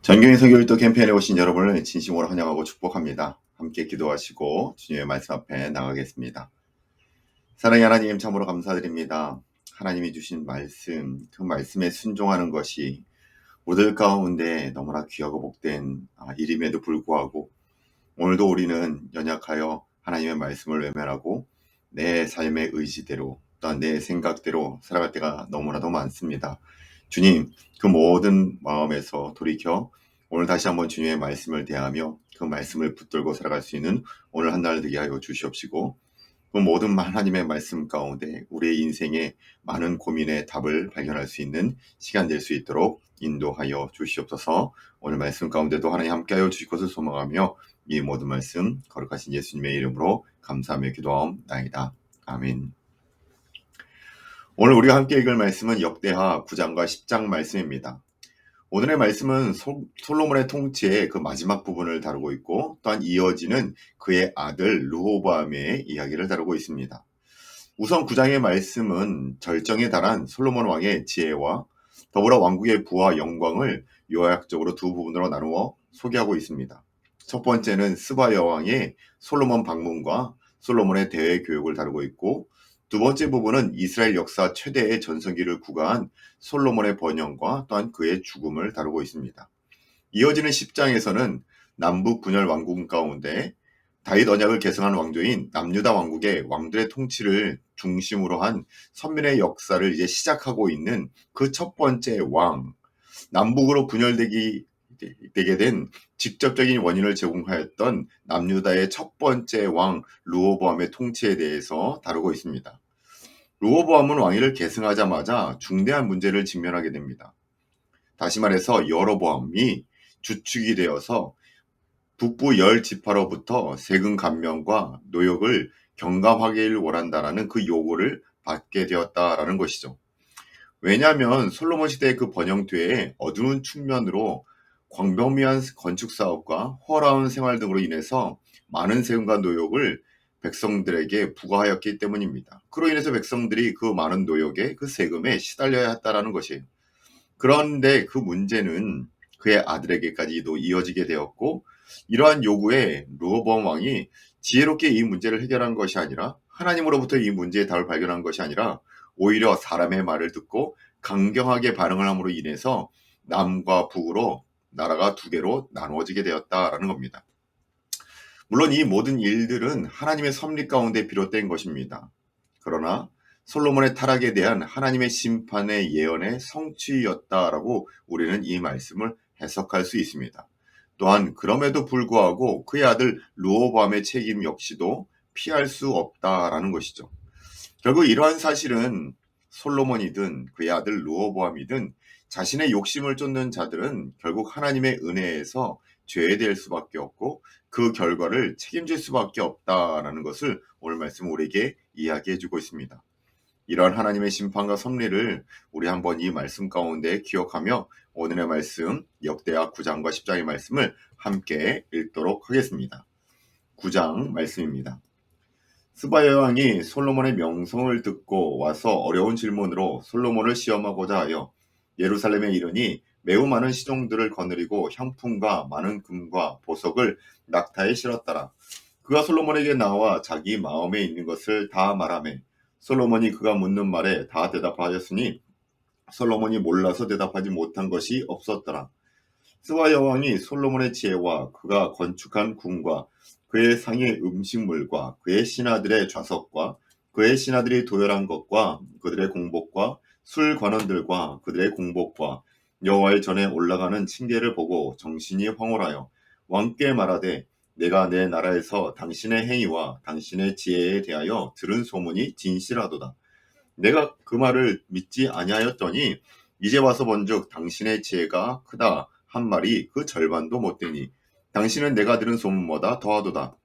전경의 선교일도 캠페인에 오신 여러분을 진심으로 환영하고 축복합니다. 함께 기도하시고 주님의 말씀 앞에 나가겠습니다. 사랑의 하나님, 참으로 감사드립니다. 하나님이 주신 말씀, 그 말씀에 순종하는 것이 우리들 가운데 너무나 귀하고 복된 일임에도 불구하고 오늘도 우리는 연약하여 하나님의 말씀을 외면하고 내 삶의 의지대로 또한 내 생각대로 살아갈 때가 너무나도 많습니다. 주님, 그 모든 마음에서 돌이켜 오늘 다시 한번 주님의 말씀을 대하며 그 말씀을 붙들고 살아갈 수 있는 오늘 한 날 되게 하여 주시옵시고, 그 모든 하나님의 말씀 가운데 우리의 인생의 많은 고민의 답을 발견할 수 있는 시간 될 수 있도록 인도하여 주시옵소서. 오늘 말씀 가운데도 하나님 함께하여 주실 것을 소망하며 이 모든 말씀 거룩하신 예수님의 이름으로 감사하며 기도하옵나이다. 아멘. 오늘 우리가 함께 읽을 말씀은 역대하 9장과 10장 말씀입니다. 오늘의 말씀은 솔로몬의 통치의 그 마지막 부분을 다루고 있고, 또한 이어지는 그의 아들 르호보암의 이야기를 다루고 있습니다. 우선 9장의 말씀은 절정에 달한 솔로몬 왕의 지혜와 더불어 왕국의 부와 영광을 요약적으로 두 부분으로 나누어 소개하고 있습니다. 첫 번째는 스바 여왕의 솔로몬 방문과 솔로몬의 대외 교육을 다루고 있고, 두 번째 부분은 이스라엘 역사 최대의 전성기를 구가한 솔로몬의 번영과 또한 그의 죽음을 다루고 있습니다. 이어지는 10장에서는 남북 분열 왕국 가운데 다윗 언약을 계승한 왕조인 남유다 왕국의 왕들의 통치를 중심으로 한 선민의 역사를 이제 시작하고 있는 그 첫 번째 왕, 남북으로 분열되게 된 직접적인 원인을 제공하였던 남유다의 첫 번째 왕 르호보암의 통치에 대해서 다루고 있습니다. 르호보암은 왕위를 계승하자마자 중대한 문제를 직면하게 됩니다. 다시 말해서 여로보암이 주축이 되어서 북부 10지파로부터 세금 감면과 노역을 경감하기를 원한다라는 그 요구를 받게 되었다라는 것이죠. 왜냐하면 솔로몬 시대의 그 번영 뒤에 어두운 측면으로 광범위한 건축 사업과 호화로운 생활 등으로 인해서 많은 세금과 노역을 백성들에게 부과하였기 때문입니다. 그로 인해서 백성들이 그 많은 노역에 그 세금에 시달려야 했다라는 것이에요. 그런데 그 문제는 그의 아들에게까지도 이어지게 되었고, 이러한 요구에 르호보암 왕이 지혜롭게 이 문제를 해결한 것이 아니라, 하나님으로부터 이 문제의 답을 발견한 것이 아니라 오히려 사람의 말을 듣고 강경하게 반응을 함으로 인해서 남과 북으로 나라가 두 개로 나누어지게 되었다라는 겁니다. 물론 이 모든 일들은 하나님의 섭리 가운데 비롯된 것입니다. 그러나 솔로몬의 타락에 대한 하나님의 심판의 예언의 성취였다라고 우리는 이 말씀을 해석할 수 있습니다. 또한 그럼에도 불구하고 그의 아들 르호보암의 책임 역시도 피할 수 없다라는 것이죠. 결국 이러한 사실은 솔로몬이든 그의 아들 르호보암이든 자신의 욕심을 쫓는 자들은 결국 하나님의 은혜에서 죄될 수밖에 없고 그 결과를 책임질 수밖에 없다라는 것을 오늘 말씀 우리에게 이야기해 주고 있습니다. 이러한 하나님의 심판과 섭리를 우리 한번 이 말씀 가운데 기억하며 오늘의 말씀 역대하 9장과 10장의 말씀을 함께 읽도록 하겠습니다. 9장 말씀입니다. 스바 여왕이 솔로몬의 명성을 듣고 와서 어려운 질문으로 솔로몬을 시험하고자 하여 예루살렘에 이르니 매우 많은 시종들을 거느리고 향품과 많은 금과 보석을 낙타에 실었더라. 그가 솔로몬에게 나와 자기 마음에 있는 것을 다 말하매 솔로몬이 그가 묻는 말에 다 대답하였으니 솔로몬이 몰라서 대답하지 못한 것이 없었더라. 스바 여왕이 솔로몬의 지혜와 그가 건축한 궁과 그의 상의 음식물과 그의 신하들의 좌석과 그의 신하들이 도열한 것과 그들의 공복과 술 관원들과 그들의 공복과 여호와의 전에 올라가는 층계를 보고 정신이 황홀하여 왕께 말하되 내가 내 나라에서 당신의 행위와 당신의 지혜에 대하여 들은 소문이 진실하도다. 내가 그 말을 믿지 아니하였더니 이제 와서 본즉 당신의 지혜가 크다 한 말이 그 절반도 못되니 당신은 내가 들은 소문보다 더하도다.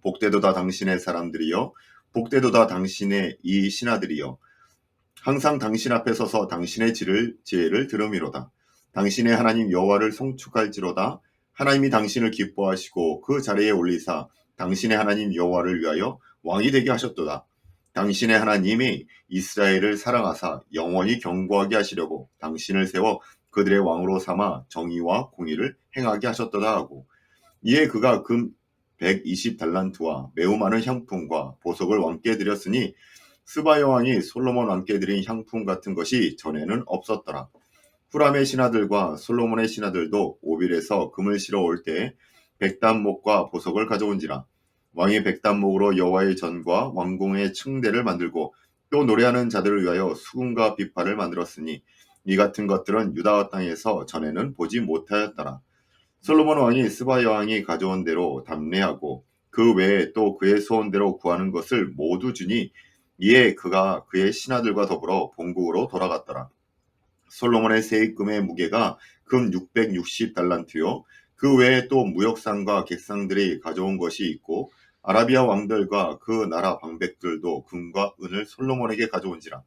복되도다 당신의 사람들이여 복되도다 당신의 이 신하들이여 항상 당신 앞에 서서 당신의 지혜를 들음이로다. 당신의 하나님 여호와를 송축할지로다. 하나님이 당신을 기뻐하시고 그 자리에 올리사 당신의 하나님 여호와를 위하여 왕이 되게 하셨도다. 당신의 하나님이 이스라엘을 사랑하사 영원히 경고하게 하시려고 당신을 세워 그들의 왕으로 삼아 정의와 공의를 행하게 하셨도다 하고, 이에 그가 금 120달란트와 매우 많은 향품과 보석을 왕께 드렸으니 스바 여왕이 솔로몬 왕께 드린 향품 같은 것이 전에는 없었더라. 후람의 신하들과 솔로몬의 신하들도 오빌에서 금을 실어 올 때 백단목과 보석을 가져온지라. 왕이 백단목으로 여호와의 전과 왕궁의 층대를 만들고 또 노래하는 자들을 위하여 수금과 비파를 만들었으니 이 같은 것들은 유다 땅에서 전에는 보지 못하였더라. 솔로몬 왕이 스바 여왕이 가져온 대로 담례하고 그 외에 또 그의 소원대로 구하는 것을 모두 주니 이에 그가 그의 신하들과 더불어 본국으로 돌아갔더라. 솔로몬의 세입금의 무게가 금 660달란트요. 그 외에 또 무역상과 객상들이 가져온 것이 있고 아라비아 왕들과 그 나라 방백들도 금과 은을 솔로몬에게 가져온지라.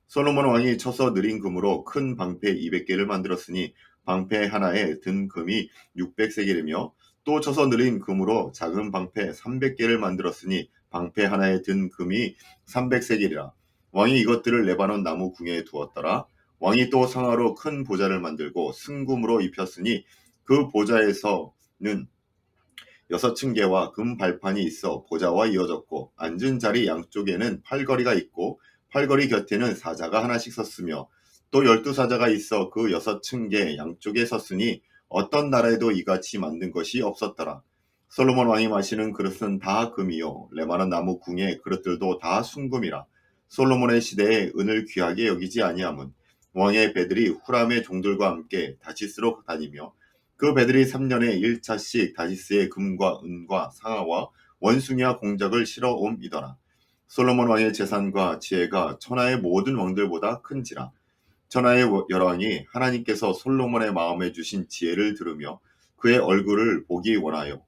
솔로몬 왕이 쳐서 느린 금으로 큰 방패 200개를 만들었으니 방패 하나에 든 금이 600세겔이며 또 쳐서 느린 금으로 작은 방패 300개를 만들었으니 방패 하나에 든 금이 300세겔이라. 왕이 이것들을 레바논 나무 궁에 두었더라. 왕이 또 상하로 큰 보좌를 만들고 승금으로 입혔으니 그 보좌에서는 6층계와 금 발판이 있어 보좌와 이어졌고 앉은 자리 양쪽에는 팔걸이가 있고 팔걸이 곁에는 사자가 하나씩 섰으며 또 12사자가 있어 그 6층계 양쪽에 섰으니 어떤 나라에도 이같이 만든 것이 없었더라. 솔로몬 왕이 마시는 그릇은 다 금이요 레바논 나무 궁의 그릇들도 다 순금이라. 솔로몬의 시대에 은을 귀하게 여기지 아니함은 왕의 배들이 후람의 종들과 함께 다시스로 다니며 그 배들이 3년에 1차씩 다시스의 금과 은과 상아와 원숭이와 공작을 실어옴이더라. 솔로몬 왕의 재산과 지혜가 천하의 모든 왕들보다 큰지라. 천하의 여왕이 하나님께서 솔로몬의 마음에 주신 지혜를 들으며 그의 얼굴을 보기 원하여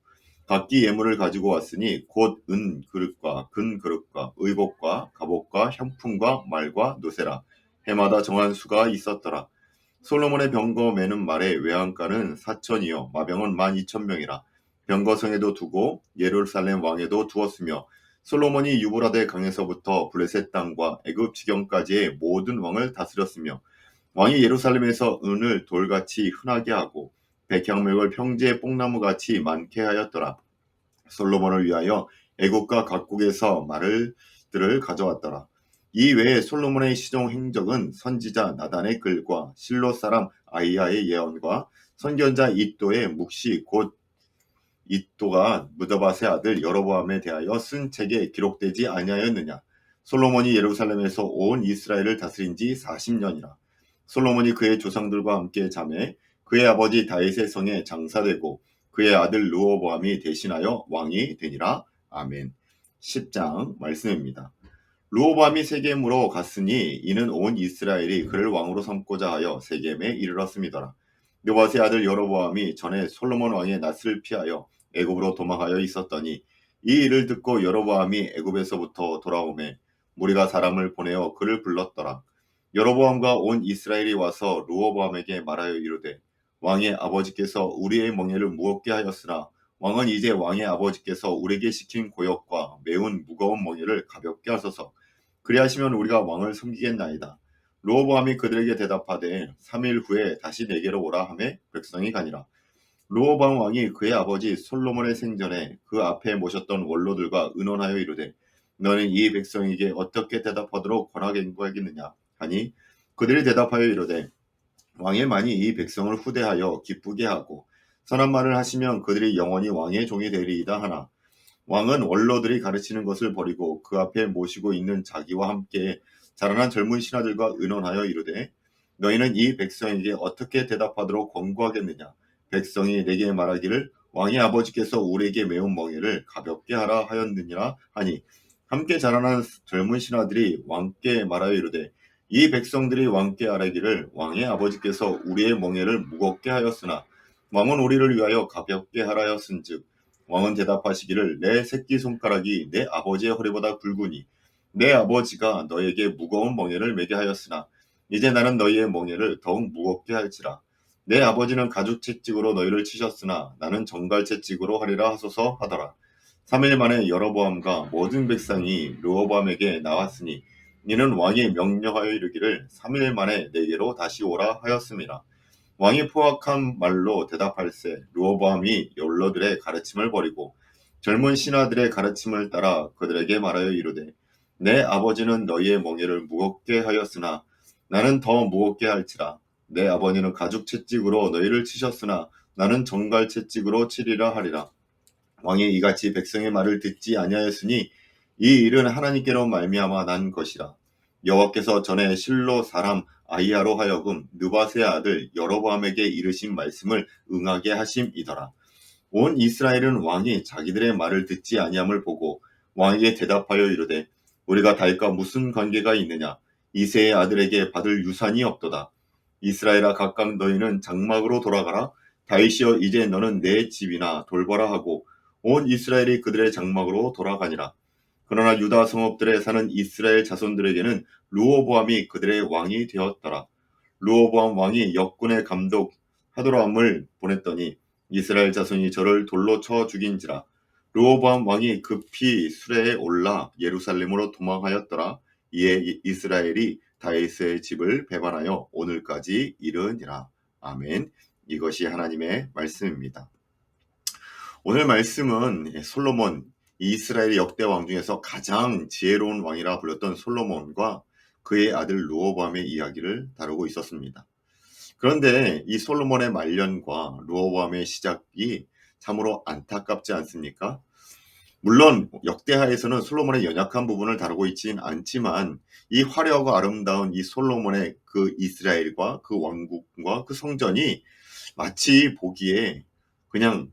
각기 예물을 가지고 왔으니 곧 은 그릇과 금 그릇과 의복과 갑옷과 향품과 말과 노세라. 해마다 정한 수가 있었더라. 솔로몬의 병거 매는 말의 외양간은 4천이요 마병은 12,000명이라. 병거성에도 두고 예루살렘 왕에도 두었으며 솔로몬이 유브라데 강에서부터 블레셋 땅과 애굽 지경까지의 모든 왕을 다스렸으며 왕이 예루살렘에서 은을 돌같이 흔하게 하고 백향목을 평지의 뽕나무같이 많게 하였더라. 솔로몬을 위하여 애국과 각국에서 말들을 가져왔더라. 이 외에 솔로몬의 시종 행적은 선지자 나단의 글과 실로 사람 아이야의 예언과 선견자 이또의 묵시 곧 이또가 무드밧의 아들 여로보암에 대하여 쓴 책에 기록되지 아니하였느냐. 솔로몬이 예루살렘에서 온 이스라엘을 다스린 지 40년이라. 솔로몬이 그의 조상들과 함께 잠에 그의 아버지 다윗의 성에 장사되고 그의 아들 르호보암이 대신하여 왕이 되니라. 아멘. 10장 말씀입니다. 르호보암이 세겜으로 갔으니 이는 온 이스라엘이 그를 왕으로 삼고자 하여 세겜에 이르렀음이더라. 느밧의 아들 여로보암이 전에 솔로몬 왕의 낯을 피하여 애굽으로 도망하여 있었더니 이 일을 듣고 여로보암이 애굽에서부터 돌아오매 무리가 사람을 보내어 그를 불렀더라. 여로보암과 온 이스라엘이 와서 르호보암에게 말하여 이르되 왕의 아버지께서 우리의 멍에를 무겁게 하였으나 왕은 이제 왕의 아버지께서 우리에게 시킨 고역과 매운 무거운 멍에를 가볍게 하소서. 그리하시면 우리가 왕을 섬기겠나이다. 르호보암이 그들에게 대답하되 3일 후에 다시 내게로 오라 하매 백성이 가니라. 르호보암 왕이 그의 아버지 솔로몬의 생전에 그 앞에 모셨던 원로들과 의논하여 이르되 너는 이 백성에게 어떻게 대답하도록 권하겠느냐 하니 그들이 대답하여 이르되 왕의 만이 이 백성을 후대하여 기쁘게 하고 선한 말을 하시면 그들이 영원히 왕의 종이 되리이다 하나 왕은 원로들이 가르치는 것을 버리고 그 앞에 모시고 있는 자기와 함께 자라난 젊은 신하들과 의논하여 이르되 너희는 이 백성에게 어떻게 대답하도록 권고하겠느냐. 백성이 내게 말하기를 왕의 아버지께서 우리에게 매운 멍에를 가볍게 하라 하였느니라 하니 함께 자라난 젊은 신하들이 왕께 말하여 이르되 이 백성들이 왕께 아뢰기를 왕의 아버지께서 우리의 멍에를 무겁게 하였으나 왕은 우리를 위하여 가볍게 하라 하였은즉 왕은 대답하시기를 내 새끼손가락이 내 아버지의 허리보다 굵으니 내 아버지가 너에게 무거운 멍에를 매게 하였으나 이제 나는 너희의 멍에를 더욱 무겁게 할지라. 내 아버지는 가죽 채찍으로 너희를 치셨으나 나는 정갈 채찍으로 하리라 하소서 하더라. 3일 만에 여로보암과 모든 백성이 르호보암에게 나왔으니 이는 왕이 명령하여 이르기를 3일 만에 내게로 다시 오라 하였음이라. 왕이 포악한 말로 대답할세 르호보암이 연로들의 가르침을 버리고 젊은 신하들의 가르침을 따라 그들에게 말하여 이르되 내 아버지는 너희의 멍에를 무겁게 하였으나 나는 더 무겁게 할지라. 내 아버지는 가죽 채찍으로 너희를 치셨으나 나는 정갈 채찍으로 치리라 하리라. 왕이 이같이 백성의 말을 듣지 아니하였으니 이 일은 하나님께로 말미암아 난 것이라. 여호와께서 전에 실로 사람 아히야로 하여금 느밧의 아들 여로보암에게 이르신 말씀을 응하게 하심이더라. 온 이스라엘은 왕이 자기들의 말을 듣지 아니함을 보고 왕에게 대답하여 이르되 우리가 다윗과 무슨 관계가 있느냐. 이새의 아들에게 받을 유산이 없도다. 이스라엘아 각각 너희는 장막으로 돌아가라. 다윗이여 이제 너는 내 집이나 돌보라 하고 온 이스라엘이 그들의 장막으로 돌아가니라. 그러나 유다 성읍들에 사는 이스라엘 자손들에게는 르호보암이 그들의 왕이 되었더라. 르호보암 왕이 역군의 감독 하도람을 보냈더니 이스라엘 자손이 저를 돌로 쳐 죽인지라. 르호보암 왕이 급히 수레에 올라 예루살렘으로 도망하였더라. 이에 이스라엘이 다윗의 집을 배반하여 오늘까지 이르니라. 아멘. 이것이 하나님의 말씀입니다. 오늘 말씀은 솔로몬, 이스라엘 역대 왕 중에서 가장 지혜로운 왕이라 불렸던 솔로몬과 그의 아들 르호보암의 이야기를 다루고 있었습니다. 그런데 이 솔로몬의 말년과 르호보암의 시작이 참으로 안타깝지 않습니까? 물론 역대하에서는 솔로몬의 연약한 부분을 다루고 있진 않지만 이 화려하고 아름다운 이 솔로몬의 그 이스라엘과 그 왕국과 그 성전이 마치 그냥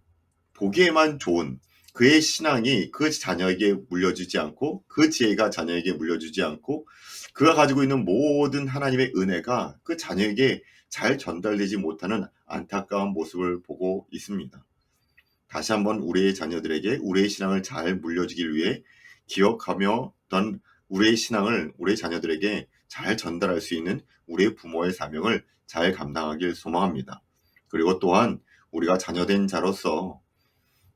보기에만 좋은 그의 신앙이 그 자녀에게 물려주지 않고 그 지혜가 자녀에게 물려주지 않고 그가 가지고 있는 모든 하나님의 은혜가 그 자녀에게 잘 전달되지 못하는 안타까운 모습을 보고 있습니다. 다시 한번 우리의 자녀들에게 우리의 신앙을 잘 물려주길 위해 기억하며 던 우리의 신앙을 우리의 자녀들에게 잘 전달할 수 있는 우리의 부모의 사명을 잘 감당하길 소망합니다. 그리고 또한 우리가 자녀된 자로서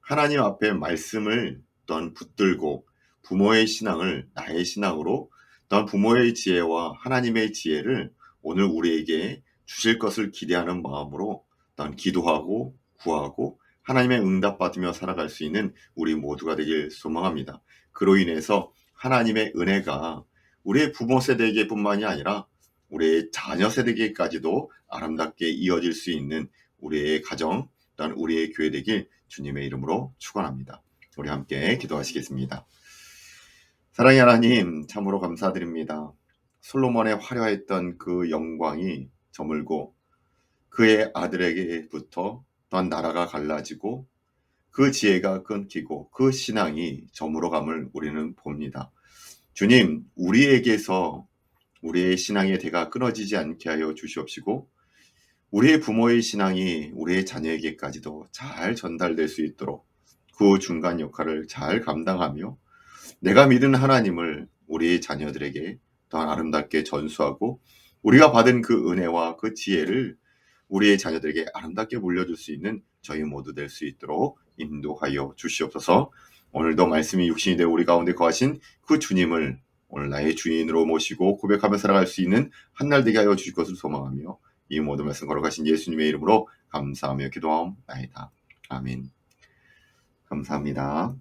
하나님 앞에 말씀을 또한 붙들고 부모의 신앙을 나의 신앙으로 또한 부모의 지혜와 하나님의 지혜를 오늘 우리에게 주실 것을 기대하는 마음으로 또한 기도하고 구하고 하나님의 응답받으며 살아갈 수 있는 우리 모두가 되길 소망합니다. 그로 인해서 하나님의 은혜가 우리의 부모 세대에게뿐만이 아니라 우리의 자녀 세대에게까지도 아름답게 이어질 수 있는 우리의 가정 또한 우리의 교회 되길 주님의 이름으로 축원합니다. 우리 함께 기도하시겠습니다. 사랑의 하나님 참으로 감사드립니다. 솔로몬의 화려했던 그 영광이 저물고 그의 아들에게부터 또한 나라가 갈라지고 그 지혜가 끊기고 그 신앙이 저물어감을 우리는 봅니다. 주님, 우리에게서 우리의 신앙의 대가 끊어지지 않게 하여 주시옵시고 우리의 부모의 신앙이 우리의 자녀에게까지도 잘 전달될 수 있도록 그 중간 역할을 잘 감당하며 내가 믿은 하나님을 우리의 자녀들에게 또한 아름답게 전수하고 우리가 받은 그 은혜와 그 지혜를 우리의 자녀들에게 아름답게 물려줄 수 있는 저희 모두 될 수 있도록 인도하여 주시옵소서. 오늘도 말씀이 육신이 되어 우리 가운데 거하신 그 주님을 오늘 나의 주인으로 모시고 고백하며 살아갈 수 있는 한날 되게 하여 주실 것을 소망하며 이 모든 말씀 걸어가신 예수님의 이름으로 감사하며 기도하옵나이다. 아멘. 감사합니다.